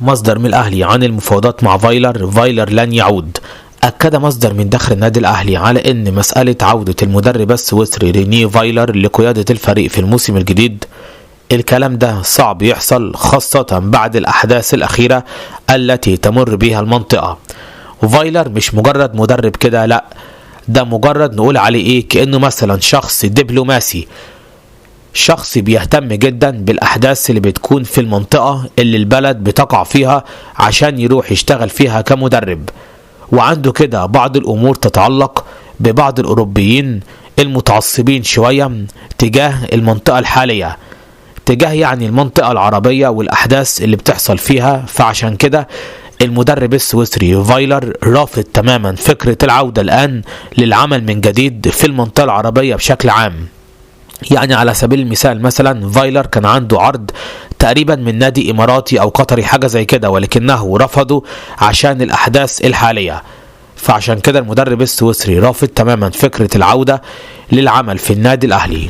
مصدر من الأهلي عن المفاوضات مع فايلر لن يعود. أكد مصدر من داخل النادي الأهلي على أن مسألة عودة المدرب السويسري رينيه فايلر لقيادة الفريق في الموسم الجديد الكلام ده صعب يحصل، خاصة بعد الأحداث الأخيرة التي تمر بها المنطقة. فايلر مش مجرد مدرب كده، لا، ده مجرد نقول عليه ايه، كأنه مثلا شخص دبلوماسي، شخص بيهتم جدا بالأحداث اللي بتكون في المنطقة اللي البلد بتقع فيها عشان يروح يشتغل فيها كمدرب. وعنده كده بعض الأمور تتعلق ببعض الأوروبيين المتعصبين شوية تجاه المنطقة الحالية، تجاه يعني المنطقة العربية والأحداث اللي بتحصل فيها. فعشان كده المدرب السويسري فايلر رافض تماما فكرة العودة الآن للعمل من جديد في المنطقة العربية بشكل عام. يعني على سبيل المثال مثلا فايلر كان عنده عرض تقريبا من نادي إماراتي أو قطري حاجة زي كده، ولكنه رفضه عشان الأحداث الحالية. فعشان كده المدرب السويسري رافض تماما فكرة العودة للعمل في النادي الأهلي.